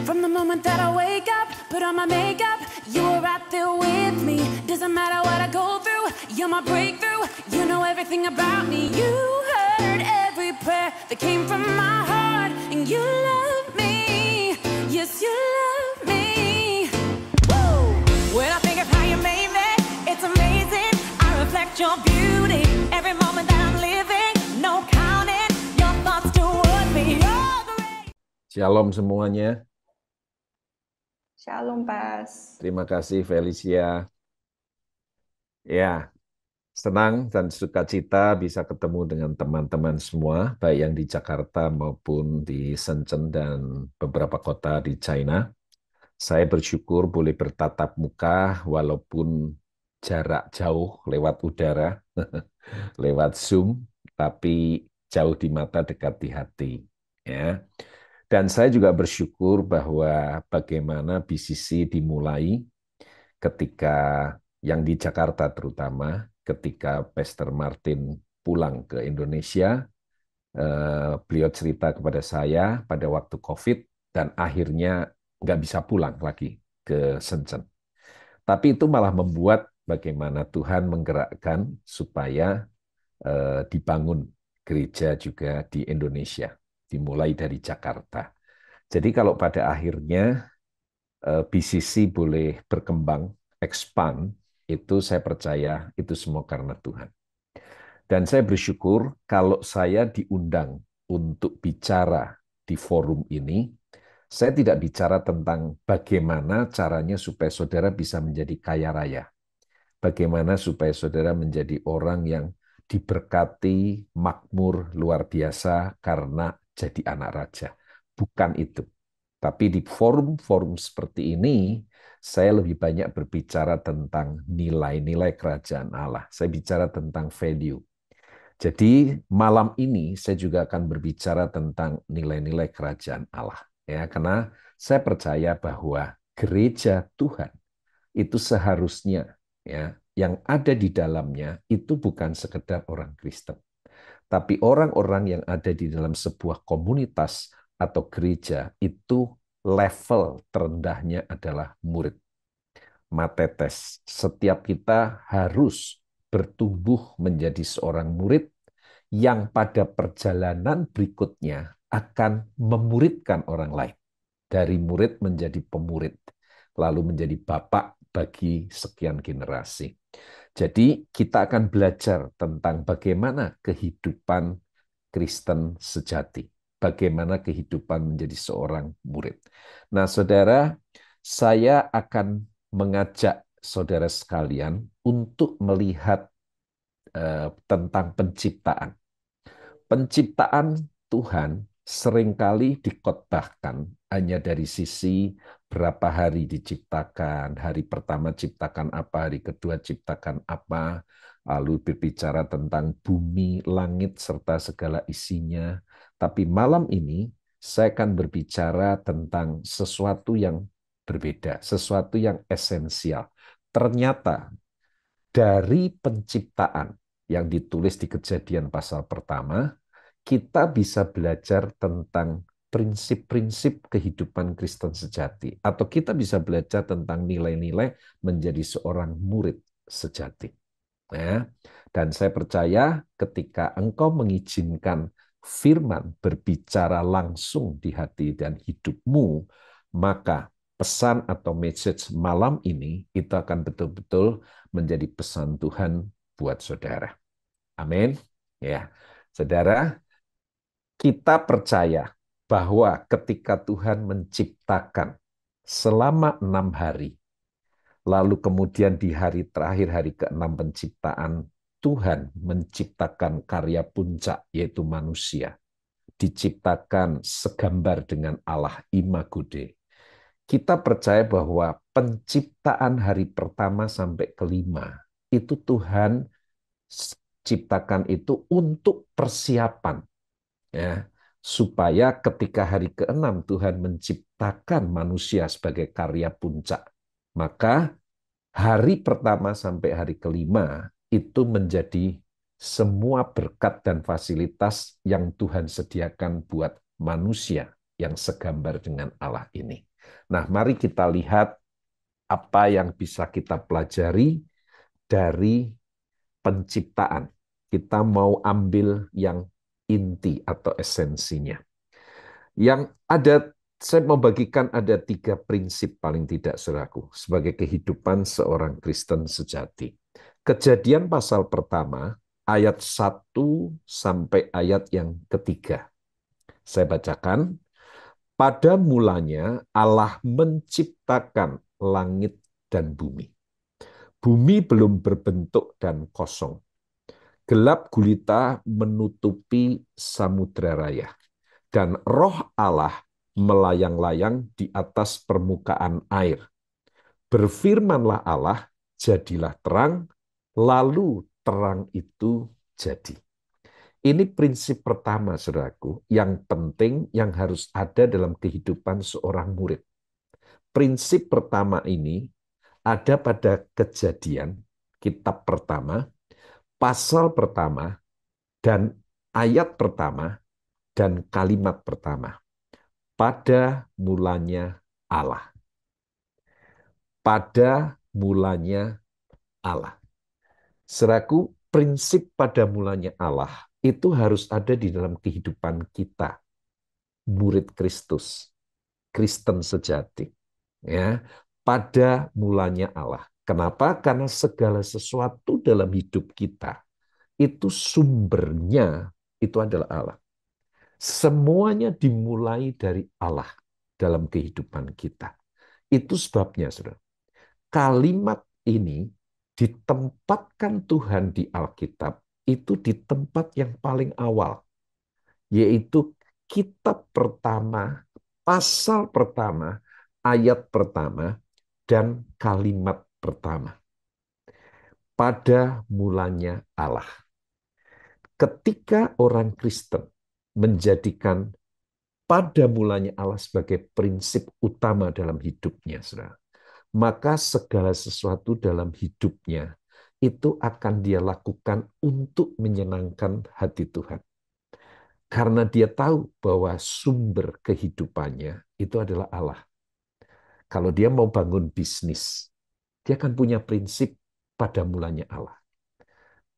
From the moment that I wake up, put on my makeup, you were right there with me. Doesn't matter what I go through, you're my breakthrough. You know everything about me. You heard every prayer that came from my heart, and you love me. Yes, you love me. Woo! When I think of how you made me, it's amazing. I reflect your beauty every moment that I'm living. No counting your thoughts toward me. You're great. Shalom semuanya. Shalom, Pas. Terima kasih Felicia. Ya, senang dan sukacita bisa ketemu dengan teman-teman semua, baik yang di Jakarta maupun di Shenzhen dan beberapa kota di China. Saya bersyukur boleh bertatap muka walaupun jarak jauh lewat udara, lewat Zoom, tapi jauh di mata, dekat di hati. Ya. Dan saya juga bersyukur bahwa bagaimana BCC dimulai ketika yang di Jakarta terutama, ketika Pastor Martin pulang ke Indonesia, beliau cerita kepada saya pada waktu COVID dan akhirnya nggak bisa pulang lagi ke Shenzhen. Tapi itu malah membuat bagaimana Tuhan menggerakkan supaya dibangun gereja juga di Indonesia, dimulai dari Jakarta. Jadi kalau pada akhirnya BCC boleh berkembang, expand, itu saya percaya itu semua karena Tuhan. Dan saya bersyukur kalau saya diundang untuk bicara di forum ini, saya tidak bicara tentang bagaimana caranya supaya saudara bisa menjadi kaya raya. Bagaimana supaya saudara menjadi orang yang diberkati, makmur, luar biasa karena jadi anak raja. Bukan itu. Tapi di forum-forum seperti ini, saya lebih banyak berbicara tentang nilai-nilai kerajaan Allah. Saya bicara tentang value. Jadi malam ini saya juga akan berbicara tentang nilai-nilai kerajaan Allah. Ya, karena saya percaya bahwa gereja Tuhan itu seharusnya ya, yang ada di dalamnya itu bukan sekedar orang Kristen. Tapi orang-orang yang ada di dalam sebuah komunitas atau gereja itu level terendahnya adalah murid. Matetes, setiap kita harus bertumbuh menjadi seorang murid yang pada perjalanan berikutnya akan memuridkan orang lain. Dari murid menjadi pemurid, lalu menjadi bapak bagi sekian generasi. Jadi kita akan belajar tentang bagaimana kehidupan Kristen sejati. Bagaimana kehidupan menjadi seorang murid. Nah, saudara, saya akan mengajak saudara sekalian untuk melihat tentang penciptaan. Penciptaan Tuhan seringkali dikotbahkan hanya dari sisi berapa hari diciptakan, hari pertama ciptakan apa, hari kedua ciptakan apa, lalu berbicara tentang bumi, langit, serta segala isinya. Tapi malam ini saya akan berbicara tentang sesuatu yang berbeda, sesuatu yang esensial. Ternyata dari penciptaan yang ditulis di Kejadian pasal pertama, kita bisa belajar tentang prinsip-prinsip kehidupan Kristen sejati. Atau kita bisa belajar tentang nilai-nilai menjadi seorang murid sejati. Ya. Dan saya percaya ketika engkau mengizinkan firman berbicara langsung di hati dan hidupmu, maka pesan atau message malam ini itu akan betul-betul menjadi pesan Tuhan buat saudara. Amin. Ya, saudara, kita percaya bahwa ketika Tuhan menciptakan selama 6 hari, lalu kemudian di hari terakhir, hari ke-6 penciptaan, Tuhan menciptakan karya puncak, yaitu manusia. Diciptakan segambar dengan Allah, Imago Dei. Kita percaya bahwa penciptaan hari pertama sampai ke-5, itu Tuhan ciptakan itu untuk persiapan. Ya, supaya ketika hari ke-6 Tuhan menciptakan manusia sebagai karya puncak, maka hari pertama sampai hari ke-5 itu menjadi semua berkat dan fasilitas yang Tuhan sediakan buat manusia yang segambar dengan Allah ini. Nah, mari kita lihat apa yang bisa kita pelajari dari penciptaan. Kita mau ambil yang inti atau esensinya. Yang ada, saya mau bagikan ada 3 prinsip paling tidak, saudaraku, sebagai kehidupan seorang Kristen sejati. Kejadian pasal pertama, ayat 1 sampai ayat yang ketiga. Saya bacakan. Pada mulanya Allah menciptakan langit dan bumi. Bumi belum berbentuk dan kosong. Gelap gulita menutupi samudra raya. Dan roh Allah melayang-layang di atas permukaan air. Berfirmanlah Allah, jadilah terang, lalu terang itu jadi. Ini prinsip pertama, saudaraku, yang penting yang harus ada dalam kehidupan seorang murid. Prinsip pertama ini ada pada Kejadian, kitab pertama, pasal pertama, dan ayat pertama, dan kalimat pertama. Pada mulanya Allah. Pada mulanya Allah. Seraku prinsip pada mulanya Allah itu harus ada di dalam kehidupan kita, murid Kristus, Kristen sejati. Ya, pada mulanya Allah. Kenapa? Karena segala sesuatu dalam hidup kita itu sumbernya itu adalah Allah. Semuanya dimulai dari Allah dalam kehidupan kita. Itu sebabnya, saudara, kalimat ini ditempatkan Tuhan di Alkitab itu di tempat yang paling awal, yaitu kitab pertama, pasal pertama, ayat pertama, dan kalimat pertama. Pada mulanya Allah. Ketika orang Kristen menjadikan pada mulanya Allah sebagai prinsip utama dalam hidupnya, saudara, maka segala sesuatu dalam hidupnya itu akan dia lakukan untuk menyenangkan hati Tuhan. Karena dia tahu bahwa sumber kehidupannya itu adalah Allah. Kalau dia mau bangun bisnis, dia akan punya prinsip pada mulanya Allah.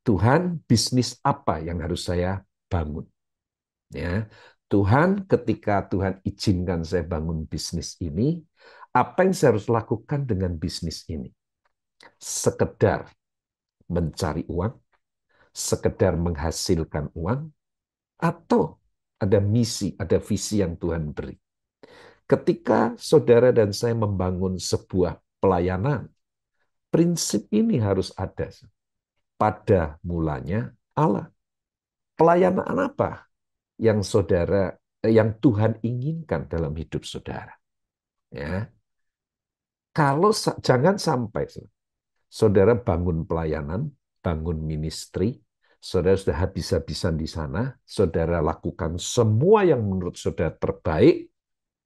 Tuhan, bisnis apa yang harus saya bangun? Ya, Tuhan, ketika Tuhan izinkan saya bangun bisnis ini, apa yang saya harus lakukan dengan bisnis ini? Sekedar mencari uang, sekedar menghasilkan uang, atau ada misi, ada visi yang Tuhan beri. Ketika saudara dan saya membangun sebuah pelayanan, prinsip ini harus ada. Pada mulanya Allah. Pelayanan apa yang saudara, yang Tuhan inginkan dalam hidup saudara? Ya, kalau jangan sampai saudara bangun pelayanan, bangun ministry, saudara sudah habis-habisan di sana, saudara lakukan semua yang menurut saudara terbaik,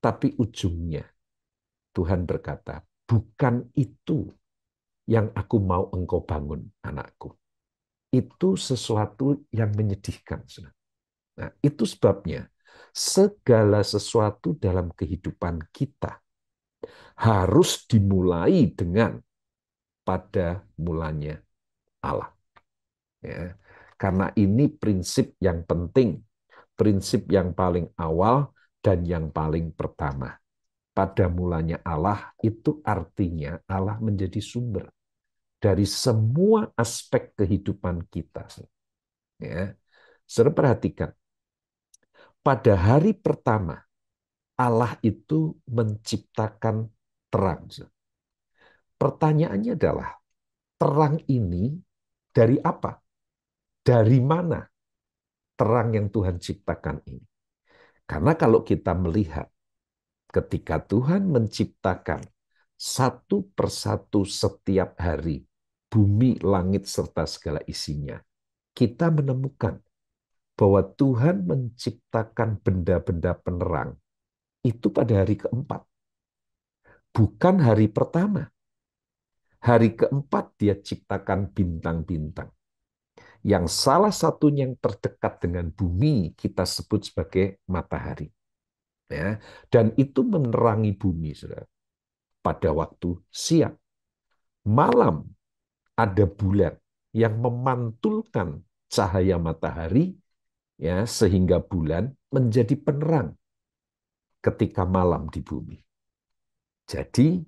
tapi ujungnya Tuhan berkata, bukan itu yang aku mau engkau bangun, anakku. Itu sesuatu yang menyedihkan. Nah, itu sebabnya segala sesuatu dalam kehidupan kita harus dimulai dengan pada mulanya Allah. Ya. Karena ini prinsip yang penting, prinsip yang paling awal dan yang paling pertama. Pada mulanya Allah itu artinya Allah menjadi sumber dari semua aspek kehidupan kita. Ya. Saudara perhatikan, pada hari pertama Allah itu menciptakan terang. Pertanyaannya adalah, terang ini dari apa? Dari mana terang yang Tuhan ciptakan ini? Karena kalau kita melihat ketika Tuhan menciptakan satu persatu setiap hari, bumi, langit, serta segala isinya, kita menemukan bahwa Tuhan menciptakan benda-benda penerang itu pada hari keempat. Bukan hari pertama. Hari keempat dia ciptakan bintang-bintang. Yang salah satunya yang terdekat dengan bumi kita sebut sebagai matahari. Ya. Dan itu menerangi bumi, saudara, pada waktu siang. Malam ada bulan yang memantulkan cahaya matahari, ya, sehingga bulan menjadi penerang ketika malam di bumi. Jadi,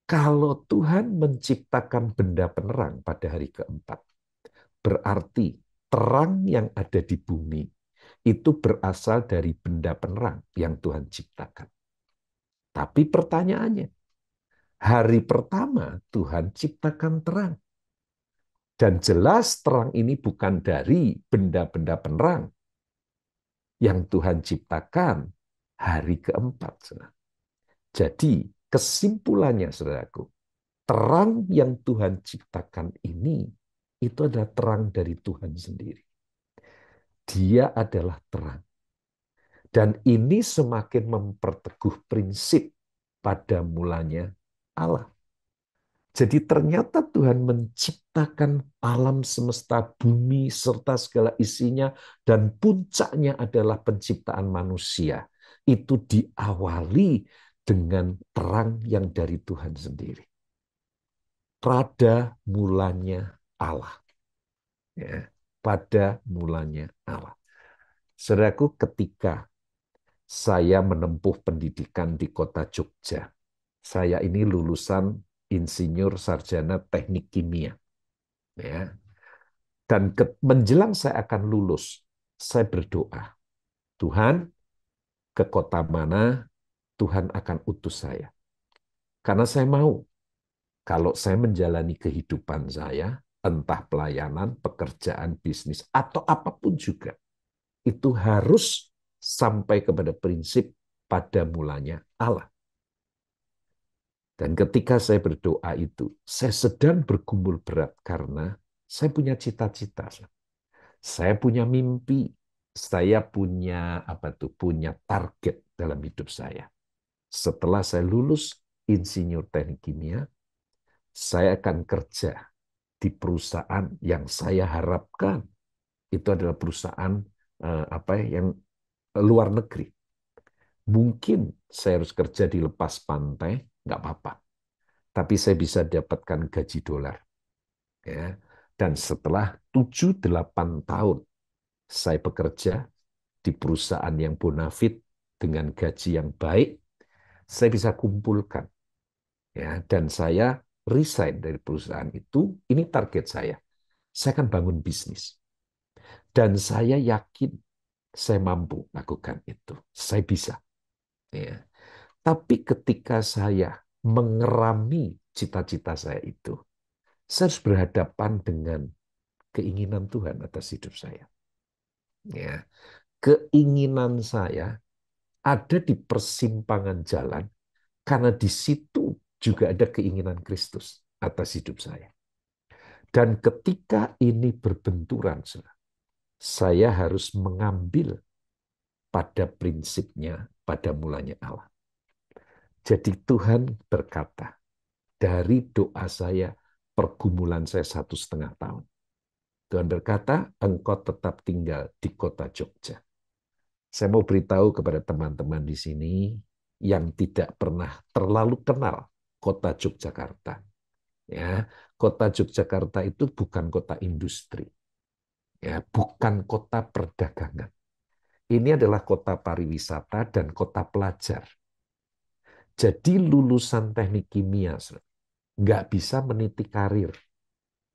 kalau Tuhan menciptakan benda penerang pada hari keempat, berarti terang yang ada di bumi itu berasal dari benda penerang yang Tuhan ciptakan. Tapi pertanyaannya, hari pertama Tuhan ciptakan terang. Dan jelas terang ini bukan dari benda-benda penerang yang Tuhan ciptakan hari keempat. Jadi kesimpulannya, saudaraku, terang yang Tuhan ciptakan ini, itu adalah terang dari Tuhan sendiri. Dia adalah terang. Dan ini semakin memperteguh prinsip pada mulanya Allah. Jadi ternyata Tuhan menciptakan alam semesta, bumi, serta segala isinya, dan puncaknya adalah penciptaan manusia. Itu diawali dengan terang yang dari Tuhan sendiri. Pada mulanya Allah. Ya, pada mulanya Allah. Saudaraku, ketika saya menempuh pendidikan di kota Jogja, saya ini lulusan insinyur sarjana teknik kimia. Ya. Dan menjelang saya akan lulus, saya berdoa, Tuhan, ke kota mana Tuhan akan utus saya. Karena saya mau, kalau saya menjalani kehidupan saya, entah pelayanan, pekerjaan, bisnis, atau apapun juga, itu harus sampai kepada prinsip pada mulanya Allah. Dan ketika saya berdoa itu, saya sedang bergumul berat karena saya punya cita-cita. Saya punya mimpi, saya punya punya target dalam hidup saya. Setelah saya lulus insinyur teknik kimia, saya akan kerja di perusahaan yang saya harapkan itu adalah perusahaan yang luar negeri. Mungkin saya harus kerja di lepas pantai, nggak apa-apa. Tapi saya bisa dapatkan gaji dolar. Ya. Dan setelah 7-8 tahun saya bekerja di perusahaan yang bonafit dengan gaji yang baik, saya bisa kumpulkan. Ya. Dan saya resign dari perusahaan itu, ini target saya. Saya akan bangun bisnis. Dan saya yakin saya mampu lakukan itu. Saya bisa. Ya. Tapi ketika saya mengerami cita-cita saya itu, saya harus berhadapan dengan keinginan Tuhan atas hidup saya. Ya. Keinginan saya ada di persimpangan jalan karena di situ juga ada keinginan Kristus atas hidup saya. Dan ketika ini berbenturan, saya harus mengambil pada prinsipnya, pada mulanya Allah. Jadi Tuhan berkata, dari doa saya, pergumulan saya 1,5 tahun. Tuhan berkata, engkau tetap tinggal di kota Jogja. Saya mau beritahu kepada teman-teman di sini yang tidak pernah terlalu kenal kota Yogyakarta. Ya, kota Yogyakarta itu bukan kota industri. Ya, bukan kota perdagangan. Ini adalah kota pariwisata dan kota pelajar. Jadi lulusan teknik kimia nggak bisa meniti karir.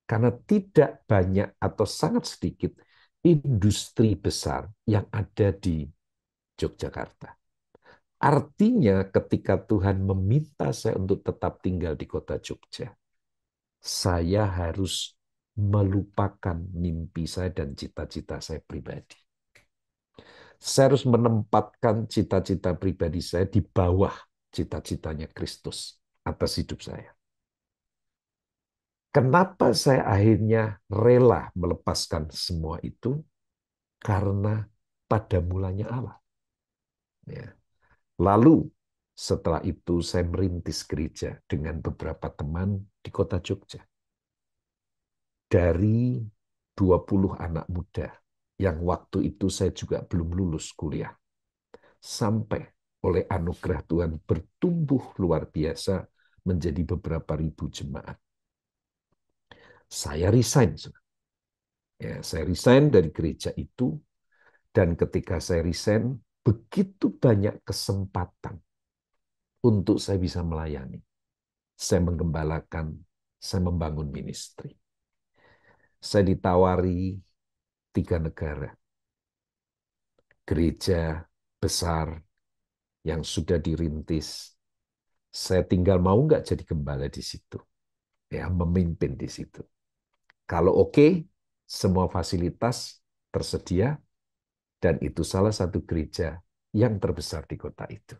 Karena tidak banyak atau sangat sedikit industri besar yang ada di Yogyakarta. Artinya ketika Tuhan meminta saya untuk tetap tinggal di kota Jogja, saya harus melupakan mimpi saya dan cita-cita saya pribadi. Saya harus menempatkan cita-cita pribadi saya di bawah cita-citanya Kristus atas hidup saya. Kenapa saya akhirnya rela melepaskan semua itu? Karena pada mulanya Allah. Ya. Lalu setelah itu saya merintis gereja dengan beberapa teman di kota Jogja. Dari 20 anak muda yang waktu itu saya juga belum lulus kuliah. Sampai oleh anugerah Tuhan bertumbuh luar biasa menjadi beberapa ribu jemaat. Saya resign. Ya, saya resign dari gereja itu, dan ketika saya resign, begitu banyak kesempatan untuk saya bisa melayani. Saya menggembalakan, saya membangun ministry. Saya ditawari 3 negara. Gereja besar yang sudah dirintis. Saya tinggal mau nggak jadi gembala di situ. Ya, memimpin di situ. Kalau oke, semua fasilitas tersedia, dan itu salah satu gereja yang terbesar di kota itu.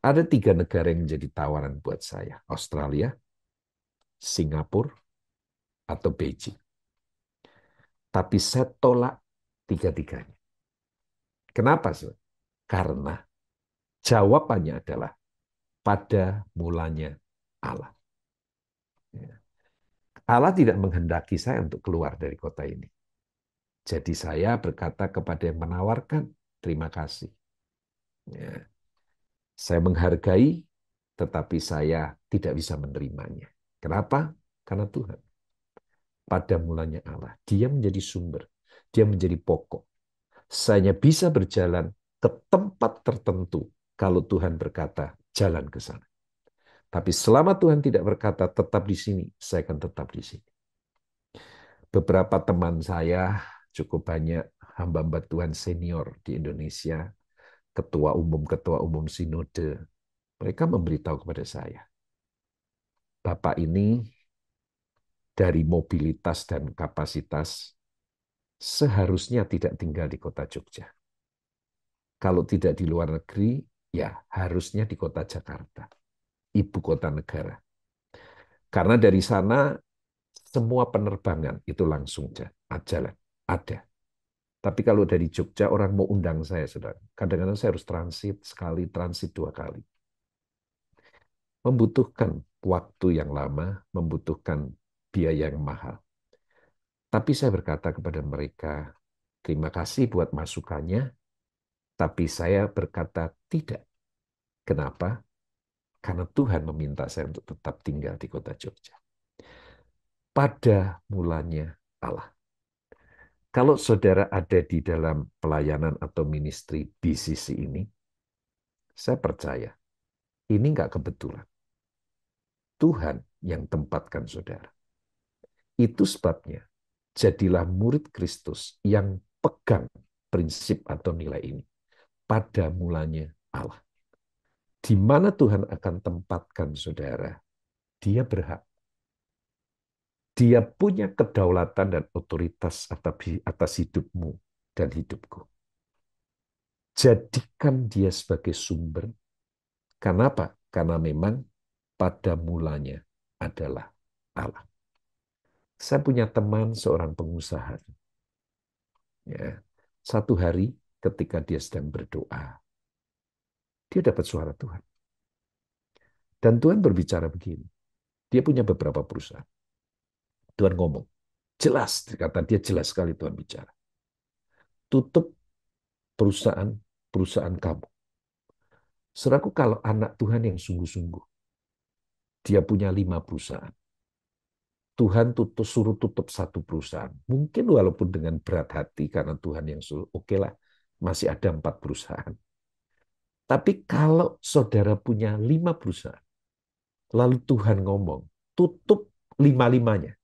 Ada 3 negara yang menjadi tawaran buat saya. Australia, Singapura, atau Beijing. Tapi saya tolak 3-tiganya. Kenapa? Karena jawabannya adalah pada mulanya Allah. Allah tidak menghendaki saya untuk keluar dari kota ini. Jadi saya berkata kepada yang menawarkan, terima kasih. Ya. Saya menghargai, tetapi saya tidak bisa menerimanya. Kenapa? Karena Tuhan. Pada mulanya Allah. Dia menjadi sumber. Dia menjadi pokok. Saya bisa berjalan ke tempat tertentu kalau Tuhan berkata, jalan ke sana. Tapi selama Tuhan tidak berkata, tetap di sini, saya akan tetap di sini. Beberapa teman saya, cukup banyak hamba-hamba Tuhan senior di Indonesia, ketua umum sinode, mereka memberitahu kepada saya, Bapak ini dari mobilitas dan kapasitas seharusnya tidak tinggal di kota Jogja. Kalau tidak di luar negeri, ya harusnya di kota Jakarta, ibu kota negara. Karena dari sana semua penerbangan itu langsung jalan, ada. Tapi kalau dari Jogja orang mau undang saya, saudara, kadang-kadang saya harus transit sekali, transit 2 kali. Membutuhkan waktu yang lama, membutuhkan biaya yang mahal. Tapi saya berkata kepada mereka, terima kasih buat masukannya, tapi saya berkata tidak. Kenapa? Karena Tuhan meminta saya untuk tetap tinggal di kota Jogja. Pada mulanya Allah. Kalau saudara ada di dalam pelayanan atau ministry di sisi ini, saya percaya ini nggak kebetulan. Tuhan yang tempatkan saudara. Itu sebabnya jadilah murid Kristus yang pegang prinsip atau nilai ini. Pada mulanya Allah. Di mana Tuhan akan tempatkan saudara, dia berhak. Dia punya kedaulatan dan otoritas atas hidupmu dan hidupku. Jadikan dia sebagai sumber. Kenapa? Karena memang pada mulanya adalah Allah. Saya punya teman seorang pengusaha. Ya, satu hari ketika dia sedang berdoa, dia dapat suara Tuhan. Dan Tuhan berbicara begini. Dia punya beberapa perusahaan. Tuhan ngomong. Jelas, kata dia jelas sekali Tuhan bicara. Tutup perusahaan kamu. Saudaraku, kalau anak Tuhan yang sungguh-sungguh, dia punya 5 perusahaan. Tuhan suruh tutup 1 perusahaan. Mungkin walaupun dengan berat hati, karena Tuhan yang suruh, oke lah, masih ada 4 perusahaan. Tapi kalau saudara punya 5 perusahaan, lalu Tuhan ngomong, tutup 5-limanya.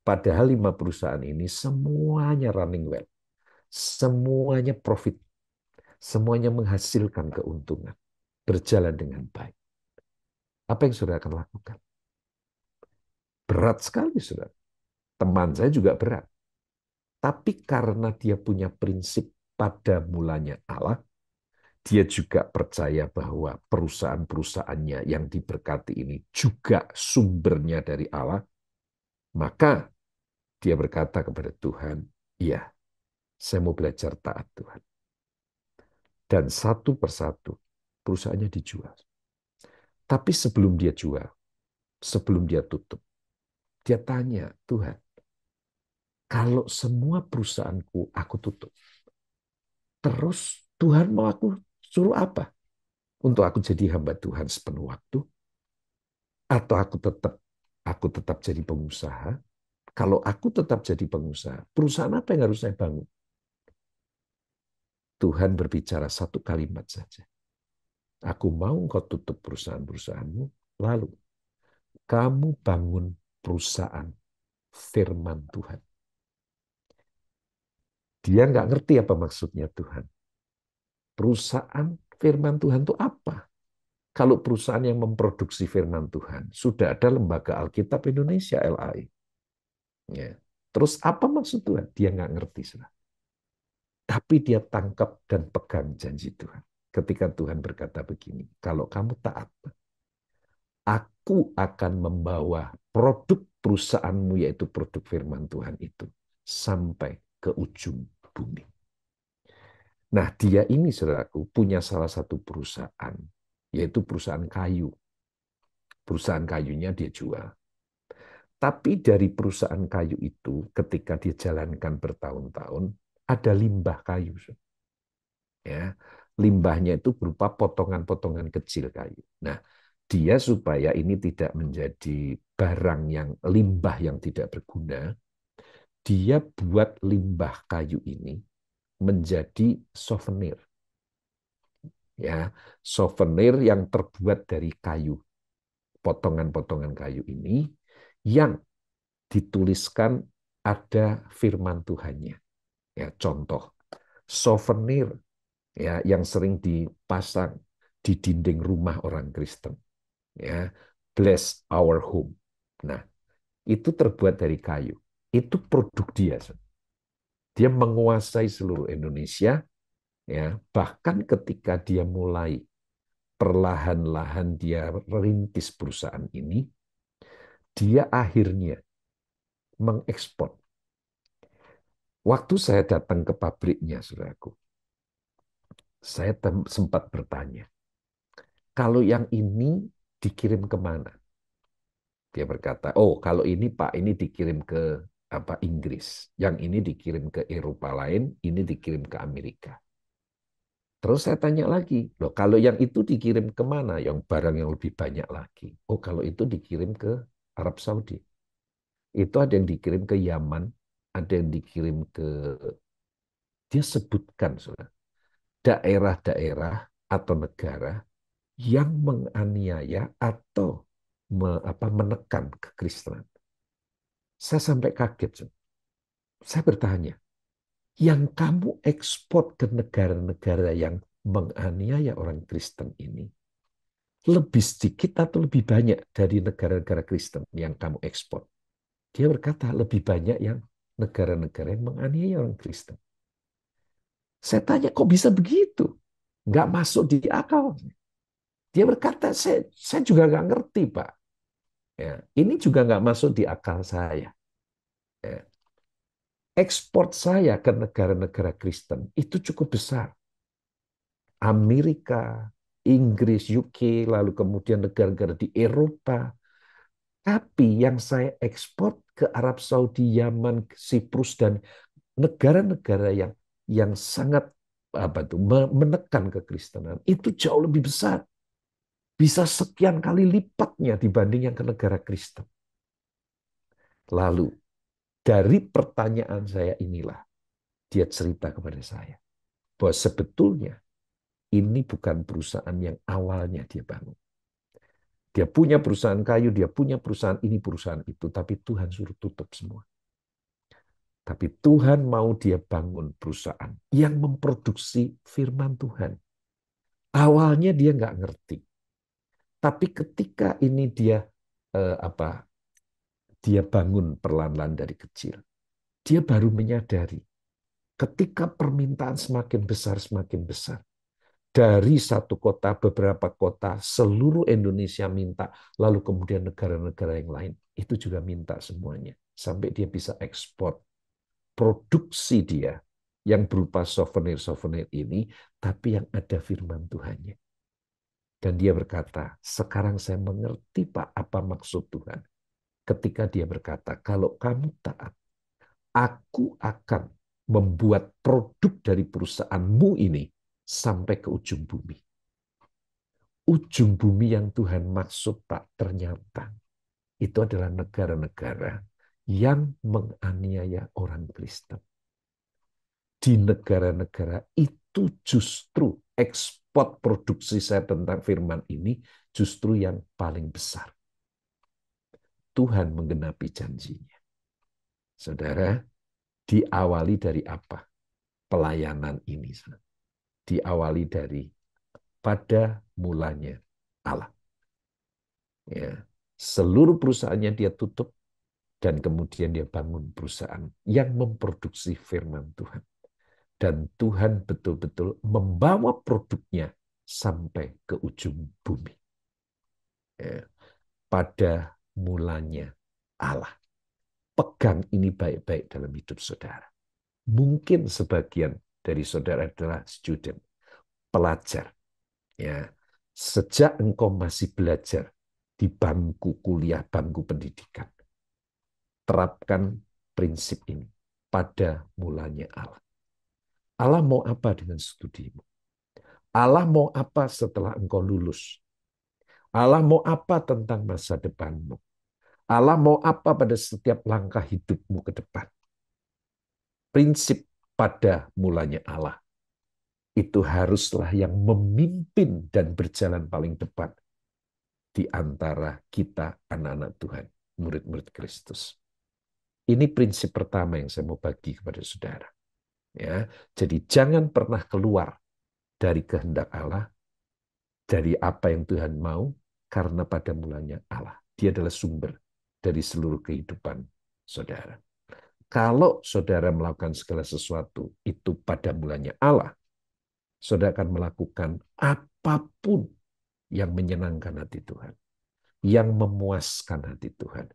Padahal 5 perusahaan ini semuanya running well. Semuanya profit. Semuanya menghasilkan keuntungan. Berjalan dengan baik. Apa yang saudara akan lakukan? Berat sekali, saudara. Teman saya juga berat. Tapi karena dia punya prinsip pada mulanya Allah, dia juga percaya bahwa perusahaan-perusahaannya yang diberkati ini juga sumbernya dari Allah, maka dia berkata kepada Tuhan, iya, saya mau belajar taat Tuhan. Dan satu persatu perusahaannya dijual. Tapi sebelum dia jual, sebelum dia tutup, dia tanya, Tuhan, kalau semua perusahaanku aku tutup, terus Tuhan mau aku Suruh apa? Untuk aku jadi hamba Tuhan sepenuh waktu? Atau aku tetap jadi pengusaha? Kalau aku tetap jadi pengusaha, perusahaan apa yang harus saya bangun? Tuhan berbicara satu kalimat saja. Aku mau engkau tutup perusahaan-perusahaanmu, lalu kamu bangun perusahaan firman Tuhan. Dia nggak ngerti apa maksudnya Tuhan. Perusahaan firman Tuhan itu apa? Kalau perusahaan yang memproduksi firman Tuhan, sudah ada Lembaga Alkitab Indonesia, LAI. Ya. Terus apa maksud Tuhan? Dia nggak ngerti. Saudara. Tapi dia tangkap dan pegang janji Tuhan. Ketika Tuhan berkata begini, kalau kamu taat, aku akan membawa produk perusahaanmu, yaitu produk firman Tuhan itu, sampai ke ujung bumi. Nah, dia ini, saudaraku, punya salah satu perusahaan, yaitu perusahaan kayu. Perusahaan kayunya dia jual. Tapi dari perusahaan kayu itu, ketika dia jalankan bertahun-tahun, ada limbah kayu. Ya, limbahnya itu berupa potongan-potongan kecil kayu. Nah, dia supaya ini tidak menjadi barang yang limbah yang tidak berguna, dia buat limbah kayu ini menjadi souvenir. Ya, souvenir yang terbuat dari kayu, potongan-potongan kayu ini yang dituliskan ada firman Tuhannya. Ya, contoh souvenir ya yang sering dipasang di dinding rumah orang Kristen. Ya, bless our home. Nah, itu terbuat dari kayu. Itu produk dia. Dia menguasai seluruh Indonesia. Ya, bahkan ketika dia mulai perlahan-lahan dia merintis perusahaan ini, dia akhirnya mengekspor. Waktu saya datang ke pabriknya, saudaraku, saya sempat bertanya, kalau yang ini dikirim kemana? Dia berkata, oh kalau ini Pak, ini dikirim ke Inggris, yang ini dikirim ke Eropa lain, ini dikirim ke Amerika. Terus saya tanya lagi, loh kalau yang itu dikirim kemana? Yang barang yang lebih banyak lagi. Oh kalau itu dikirim ke Arab Saudi. Itu ada yang dikirim ke Yaman, ada yang dikirim ke, dia sebutkan saudara, daerah-daerah atau negara yang menganiaya atau menekan kekristenan. Saya sampai kaget. Saya bertanya, yang kamu ekspor ke negara-negara yang menganiaya orang Kristen ini, lebih sedikit atau lebih banyak dari negara-negara Kristen yang kamu ekspor? Dia berkata, lebih banyak yang negara-negara yang menganiaya orang Kristen. Saya tanya, kok bisa begitu? Nggak masuk di akal. Dia berkata, saya juga nggak ngerti, Pak. Ya, ini juga nggak masuk di akal saya. Ya. Ekspor saya ke negara-negara Kristen itu cukup besar. Amerika, Inggris, UK, lalu kemudian negara-negara di Eropa. Tapi yang saya ekspor ke Arab Saudi, Yaman, Siprus, dan negara-negara yang sangat menekan kekristenan itu jauh lebih besar. Bisa sekian kali lipatnya dibanding yang ke negara Kristen. Lalu dari pertanyaan saya inilah dia cerita kepada saya bahwa sebetulnya ini bukan perusahaan yang awalnya dia bangun. Dia punya perusahaan kayu, dia punya perusahaan ini, perusahaan itu, tapi Tuhan suruh tutup semua. Tapi Tuhan mau dia bangun perusahaan yang memproduksi firman Tuhan. Awalnya dia nggak ngerti. Tapi ketika ini dia dia bangun perlahan-lahan dari kecil, dia baru menyadari ketika permintaan semakin besar, dari satu kota, beberapa kota, seluruh Indonesia minta, lalu kemudian negara-negara yang lain, itu juga minta semuanya. Sampai dia bisa ekspor produksi dia yang berupa souvenir-souvenir ini, tapi yang ada firman Tuhannya. Dan dia berkata, sekarang saya mengerti Pak apa maksud Tuhan. Ketika dia berkata, kalau kamu taat, aku akan membuat produk dari perusahaanmu ini sampai ke ujung bumi. Ujung bumi yang Tuhan maksud, Pak, ternyata itu adalah negara-negara yang menganiaya orang Kristen. Di negara-negara itu justru ekspor produksi saya tentang firman ini justru yang paling besar. Tuhan menggenapi janjinya. Saudara, diawali dari apa? Pelayanan ini. Diawali dari pada mulanya Allah. Ya. Seluruh perusahaannya dia tutup dan kemudian dia bangun perusahaan yang memproduksi firman Tuhan. Dan Tuhan betul-betul membawa produknya sampai ke ujung bumi. Ya. Pada mulanya Allah. Pegang ini baik-baik dalam hidup saudara. Mungkin sebagian dari saudara adalah student, pelajar. Ya, sejak engkau masih belajar di bangku kuliah, bangku pendidikan, terapkan prinsip ini pada mulanya Allah. Allah mau apa dengan studimu? Allah mau apa setelah engkau lulus? Allah mau apa tentang masa depanmu? Allah mau apa pada setiap langkah hidupmu ke depan? Prinsip pada mulanya Allah itu haruslah yang memimpin dan berjalan paling depan di antara kita anak-anak Tuhan, murid-murid Kristus. Ini prinsip pertama yang saya mau bagi kepada saudara. Ya, jadi jangan pernah keluar dari kehendak Allah, dari apa yang Tuhan mau, karena pada mulanya Allah. Dia adalah sumber dari seluruh kehidupan saudara. Kalau saudara melakukan segala sesuatu itu pada mulanya Allah, saudara akan melakukan apapun yang menyenangkan hati Tuhan, yang memuaskan hati Tuhan,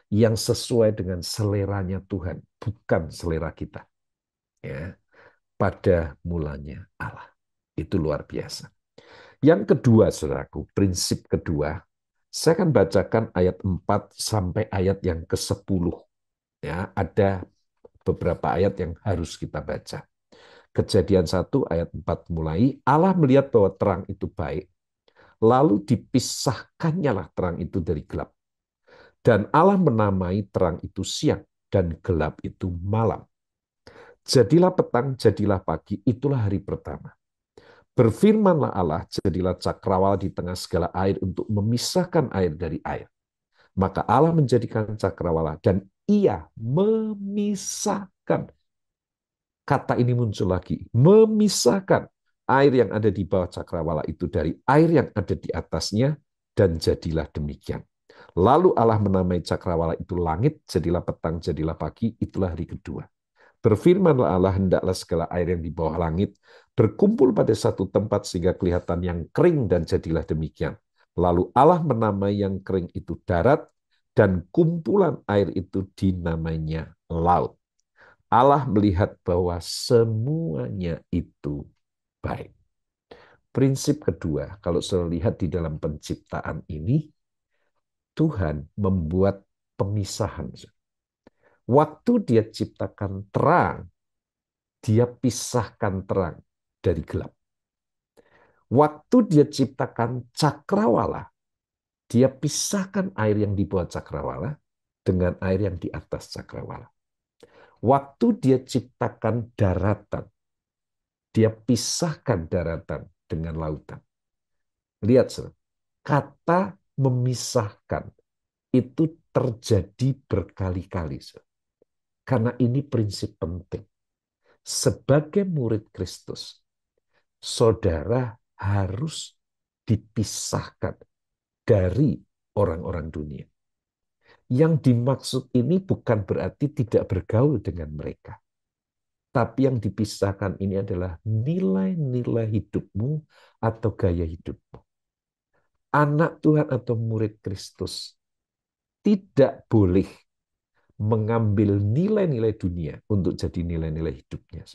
yang sesuai dengan seleranya Tuhan, bukan selera kita. Ya, pada mulanya Allah. Itu luar biasa. Yang kedua, saudaraku, prinsip kedua, saya akan bacakan ayat 4 sampai ayat yang ke-10. Ya, ada beberapa ayat yang harus kita baca. Kejadian 1 ayat 4 mulai, Allah melihat bahwa terang itu baik, lalu dipisahkannya lah terang itu dari gelap. Dan Allah menamai terang itu siang, dan gelap itu malam. Jadilah petang, jadilah pagi, itulah hari pertama. Berfirmanlah Allah, jadilah cakrawala di tengah segala air untuk memisahkan air dari air. Maka Allah menjadikan cakrawala, dan ia memisahkan. Kata ini muncul lagi, memisahkan air yang ada di bawah cakrawala itu dari air yang ada di atasnya, dan jadilah demikian. Lalu Allah menamai cakrawala itu langit, jadilah petang, jadilah pagi, itulah hari kedua. Berfirmanlah Allah, hendaklah segala air yang di bawah langit berkumpul pada satu tempat sehingga kelihatan yang kering, dan jadilah demikian. Lalu Allah menamai yang kering itu darat, dan kumpulan air itu dinamainya laut. Allah melihat bahwa semuanya itu baik. Prinsip kedua, kalau saya lihat di dalam penciptaan ini, Tuhan membuat pemisahan. Waktu dia ciptakan terang, dia pisahkan terang dari gelap. Waktu dia ciptakan cakrawala, dia pisahkan air yang di bawah cakrawala dengan air yang di atas cakrawala. Waktu dia ciptakan daratan, dia pisahkan daratan dengan lautan. Lihat, kata memisahkan itu terjadi berkali-kali. Karena ini prinsip penting. Sebagai murid Kristus, saudara harus dipisahkan dari orang-orang dunia. Yang dimaksud ini bukan berarti tidak bergaul dengan mereka. Tapi yang dipisahkan ini adalah nilai-nilai hidupmu atau gaya hidupmu. Anak Tuhan atau murid Kristus tidak boleh mengambil nilai-nilai dunia untuk jadi nilai-nilai hidupnya.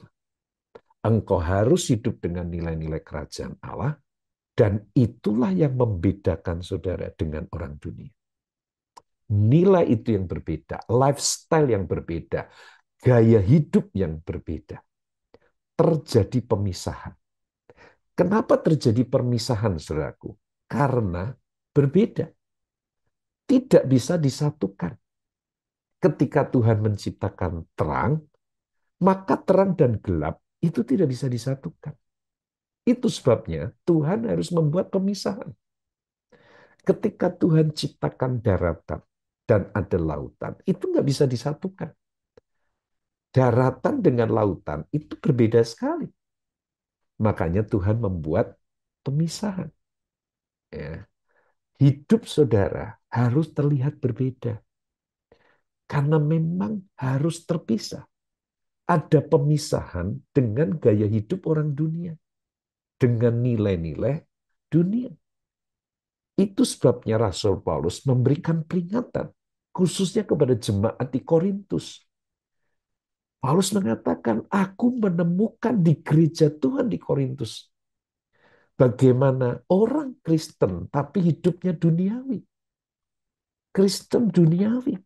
Engkau harus hidup dengan nilai-nilai kerajaan Allah, dan itulah yang membedakan saudara dengan orang dunia. Nilai itu yang berbeda, lifestyle yang berbeda, gaya hidup yang berbeda. Terjadi pemisahan. Kenapa terjadi permisahan, saudaraku? Karena berbeda, tidak bisa disatukan. Ketika Tuhan menciptakan terang, maka terang dan gelap itu tidak bisa disatukan. Itu sebabnya Tuhan harus membuat pemisahan. Ketika Tuhan ciptakan daratan dan ada lautan, itu nggak bisa disatukan. Daratan dengan lautan itu berbeda sekali. Makanya Tuhan membuat pemisahan. Ya. Hidup saudara harus terlihat berbeda. Karena memang harus terpisah. Ada pemisahan dengan gaya hidup orang dunia. Dengan nilai-nilai dunia. Itu sebabnya Rasul Paulus memberikan peringatan. Khususnya kepada jemaat di Korintus. Paulus mengatakan, aku menemukan di gereja Tuhan di Korintus. Bagaimana orang Kristen tapi hidupnya duniawi. Kristen duniawi.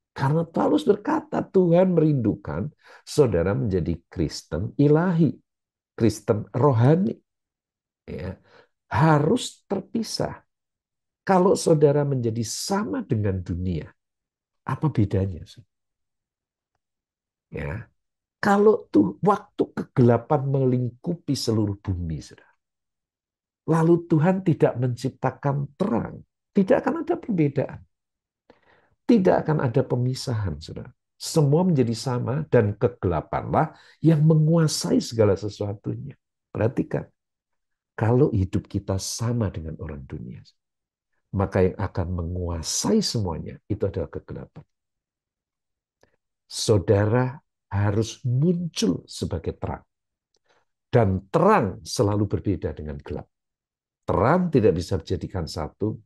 Karena Paulus berkata, Tuhan merindukan saudara menjadi Kristen ilahi. Kristen rohani. Ya. Harus terpisah. Kalau saudara menjadi sama dengan dunia, apa bedanya? Ya, kalau tuh waktu kegelapan melingkupi seluruh bumi, saudara, lalu Tuhan tidak menciptakan terang, tidak akan ada perbedaan. Tidak akan ada pemisahan, saudara. Semua menjadi sama dan kegelapanlah yang menguasai segala sesuatunya. Perhatikan, kalau hidup kita sama dengan orang dunia, maka yang akan menguasai semuanya itu adalah kegelapan. Saudara harus muncul sebagai terang. Dan terang selalu berbeda dengan gelap. Terang tidak bisa dijadikan satu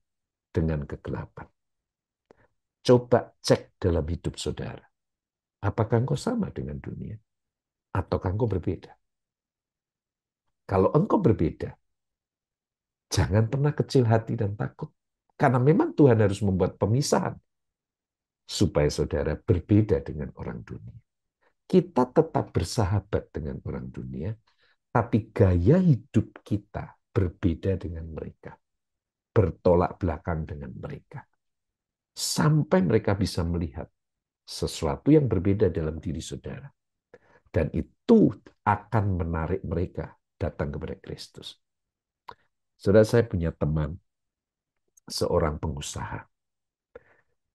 dengan kegelapan. Coba cek dalam hidup saudara. Apakah engkau sama dengan dunia? Ataukah engkau berbeda? Kalau engkau berbeda, jangan pernah kecil hati dan takut. Karena memang Tuhan harus membuat pemisahan. Supaya saudara berbeda dengan orang dunia. Kita tetap bersahabat dengan orang dunia, tapi gaya hidup kita berbeda dengan mereka. Bertolak belakang dengan mereka. Sampai mereka bisa melihat sesuatu yang berbeda dalam diri saudara. Dan itu akan menarik mereka datang kepada Kristus. Saudara, saya punya teman, seorang pengusaha.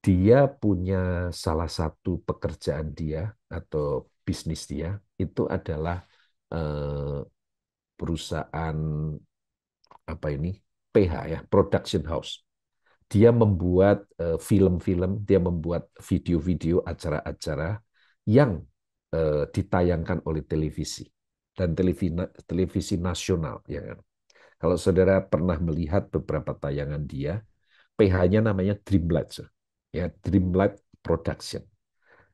Dia punya salah satu pekerjaan dia atau bisnis dia, itu adalah perusahaan apa ini? PH ya, production house. Dia membuat film-film, dia membuat video-video acara-acara yang ditayangkan oleh televisi dan televisi nasional, ya kan. Kalau saudara pernah melihat beberapa tayangan dia, PH-nya namanya Dreamlight, ya, Dreamlight Production.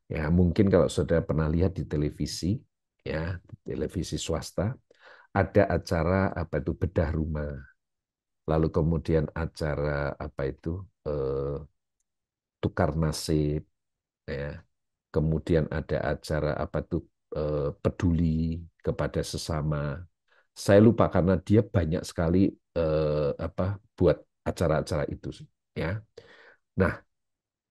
Ya, mungkin kalau saudara pernah lihat di televisi, ya, televisi swasta, ada acara apa itu bedah rumah. Lalu kemudian acara apa itu tukar nasib, ya. Kemudian ada acara apa itu peduli kepada sesama. Saya lupa karena dia banyak sekali apa buat acara-acara itu, ya. Nah,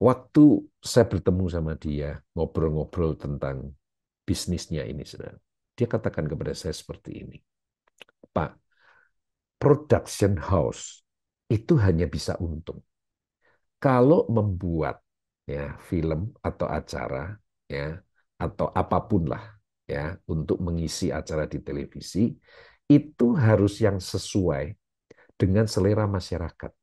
waktu saya bertemu sama dia ngobrol-ngobrol tentang bisnisnya ini, saudara, dia katakan kepada saya seperti ini, Pak, production house itu hanya bisa untung kalau membuat ya film atau acara ya atau apapun lah ya untuk mengisi acara di televisi itu harus yang sesuai dengan selera masyarakat.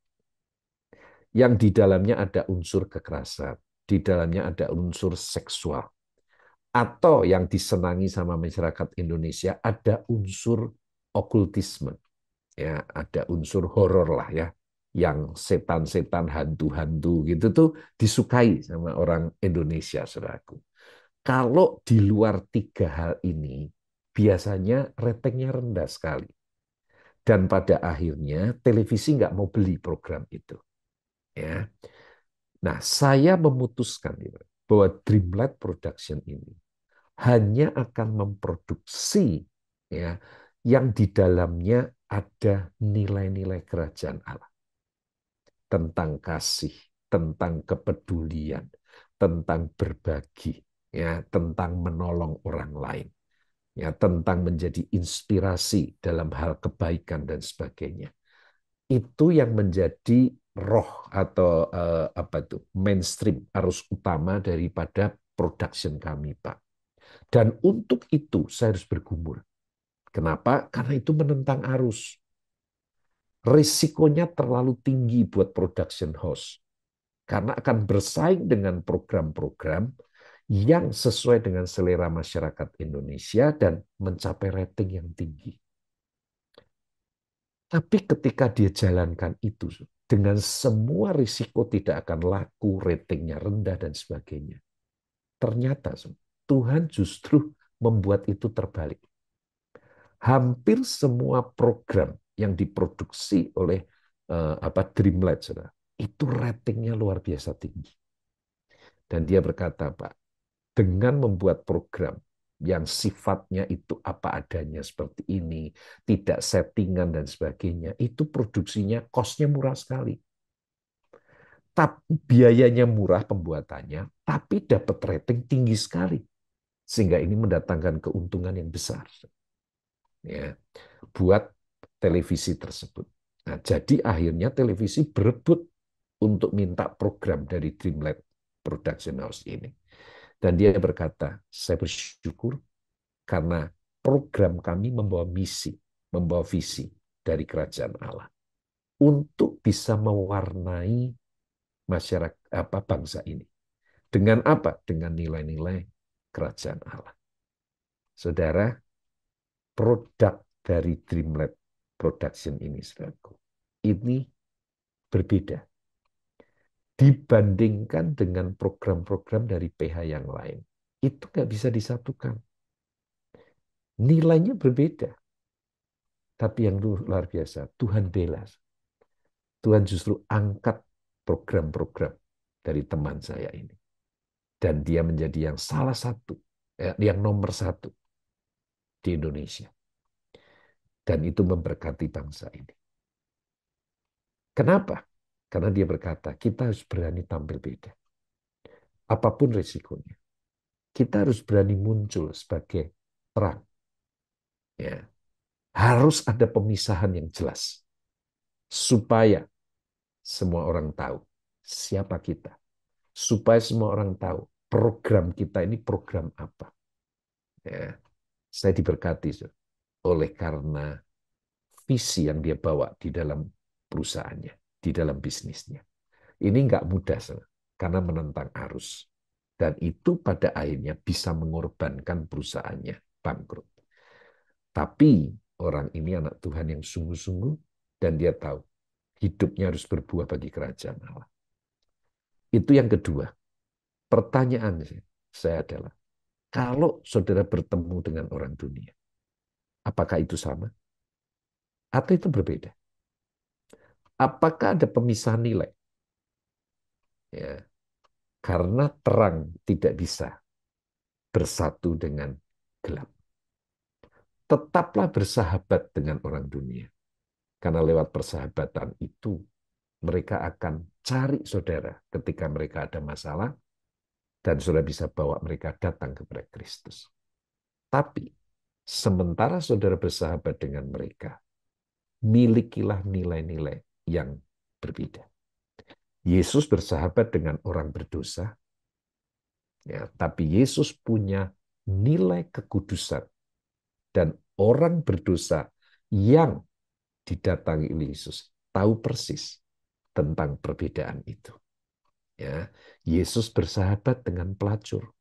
Yang di dalamnya ada unsur kekerasan, di dalamnya ada unsur seksual, atau yang disenangi sama masyarakat Indonesia ada unsur okultisme. Ya, ada unsur horor lah ya, yang setan-setan, hantu-hantu gitu tuh disukai sama orang Indonesia, saudaraku. Kalau di luar tiga hal ini, biasanya ratingnya rendah sekali. Dan pada akhirnya televisi nggak mau beli program itu. Ya. Nah, saya memutuskan bahwa Dreamlight Production ini hanya akan memproduksi ya yang di dalamnya ada nilai-nilai kerajaan Allah. Tentang kasih, tentang kepedulian, tentang berbagi, ya, tentang menolong orang lain, ya, tentang menjadi inspirasi dalam hal kebaikan dan sebagainya. Itu yang menjadi roh atau apa itu mainstream, arus utama daripada production kami, Pak. Dan untuk itu saya harus bergumul. Kenapa? Karena itu menentang arus. Risikonya terlalu tinggi buat production house. Karena akan bersaing dengan program-program yang sesuai dengan selera masyarakat Indonesia dan mencapai rating yang tinggi. Tapi ketika dia jalankan itu, dengan semua risiko tidak akan laku, ratingnya rendah dan sebagainya. Ternyata Tuhan justru membuat itu terbalik. Hampir semua program yang diproduksi oleh Dreamlight, itu ratingnya luar biasa tinggi. Dan dia berkata, Pak, dengan membuat program yang sifatnya itu apa adanya seperti ini, tidak settingan dan sebagainya, itu produksinya cost-nya murah sekali. Tapi biayanya murah pembuatannya, tapi dapat rating tinggi sekali. Sehingga ini mendatangkan keuntungan yang besar. Ya, buat televisi tersebut. Nah, jadi akhirnya televisi berebut untuk minta program dari Dreamlight Production House ini. Dan dia berkata, saya bersyukur karena program kami membawa misi, membawa visi dari kerajaan Allah untuk bisa mewarnai masyarakat bangsa ini. Dengan apa? Dengan nilai-nilai kerajaan Allah. Saudara, produk dari Dreamlight Production ini, saudaraku, ini berbeda dibandingkan dengan program-program dari PH yang lain. Itu nggak bisa disatukan. Nilainya berbeda. Tapi yang luar biasa, Tuhan bela. Tuhan justru angkat program-program dari teman saya ini. Dan dia menjadi yang salah satu, yang nomor satu di Indonesia. Dan itu memberkati bangsa ini. Kenapa? Karena dia berkata, kita harus berani tampil beda. Apapun risikonya. Kita harus berani muncul sebagai terang. Ya. Harus ada pemisahan yang jelas. Supaya semua orang tahu siapa kita. Supaya semua orang tahu program kita ini program apa. Ya. Saya diberkati oleh karena visi yang dia bawa di dalam perusahaannya, di dalam bisnisnya. Ini nggak mudah, karena menentang arus. Dan itu pada akhirnya bisa mengorbankan perusahaannya bangkrut. Tapi orang ini anak Tuhan yang sungguh-sungguh, dan dia tahu hidupnya harus berbuah bagi kerajaan Allah. Itu yang kedua. Pertanyaan saya adalah, kalau saudara bertemu dengan orang dunia, apakah itu sama? Atau itu berbeda? Apakah ada pemisahan nilai? Ya, karena terang tidak bisa bersatu dengan gelap. Tetaplah bersahabat dengan orang dunia. Karena lewat persahabatan itu, mereka akan cari saudara ketika mereka ada masalah, dan saudara bisa bawa mereka datang kepada Kristus. Tapi, sementara saudara bersahabat dengan mereka, milikilah nilai-nilai yang berbeda. Yesus bersahabat dengan orang berdosa, ya, tapi Yesus punya nilai kekudusan. Dan orang berdosa yang didatangi oleh Yesus tahu persis tentang perbedaan itu. Ya, Yesus bersahabat dengan pelacur,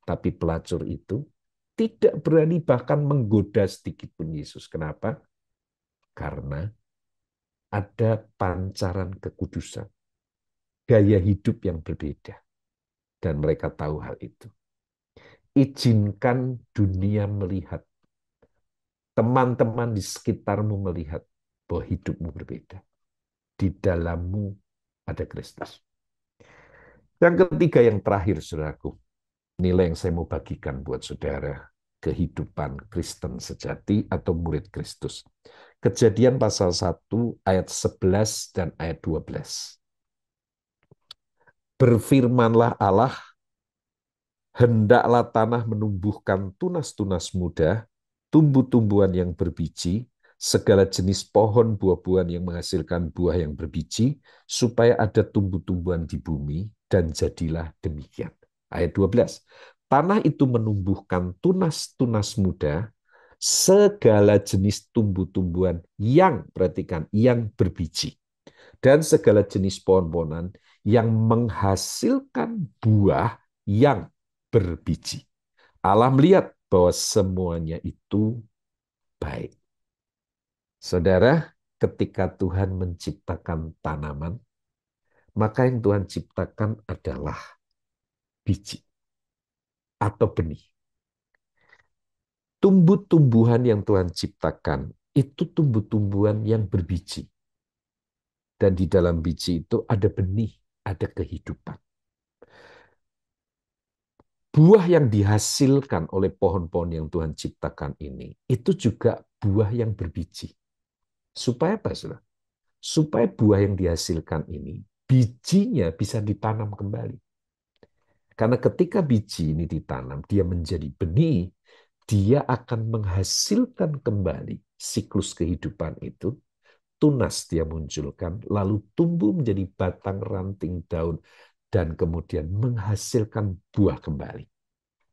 tapi pelacur itu tidak berani bahkan menggoda sedikit pun Yesus. Kenapa? Karena ada pancaran kekudusan, gaya hidup yang berbeda, dan mereka tahu hal itu. Izinkan dunia melihat, teman-teman di sekitarmu melihat bahwa hidupmu berbeda. Di dalammu ada Kristus. Yang ketiga, yang terakhir, saudaraku, nilai yang saya mau bagikan buat saudara kehidupan Kristen sejati atau murid Kristus. Kejadian pasal 1 ayat 11 dan ayat 12. Berfirmanlah Allah, hendaklah tanah menumbuhkan tunas-tunas muda, tumbuh-tumbuhan yang berbiji, segala jenis pohon buah-buahan yang menghasilkan buah yang berbiji, supaya ada tumbuh-tumbuhan di bumi, dan jadilah demikian. Ayat 12. Tanah itu menumbuhkan tunas-tunas muda, segala jenis tumbuh-tumbuhan yang, perhatikan, yang berbiji, dan segala jenis pohon-pohonan yang menghasilkan buah yang berbiji. Allah melihat bahwa semuanya itu baik. Saudara, ketika Tuhan menciptakan tanaman, maka yang Tuhan ciptakan adalah biji atau benih. Tumbuh-tumbuhan yang Tuhan ciptakan itu tumbuh-tumbuhan yang berbiji. Dan di dalam biji itu ada benih, ada kehidupan. Buah yang dihasilkan oleh pohon-pohon yang Tuhan ciptakan ini, itu juga buah yang berbiji. Supaya apa, saudara? Supaya buah yang dihasilkan ini, bijinya bisa ditanam kembali. Karena ketika biji ini ditanam, dia menjadi benih, dia akan menghasilkan kembali siklus kehidupan itu, tunas dia munculkan, lalu tumbuh menjadi batang, ranting, daun, dan kemudian menghasilkan buah kembali.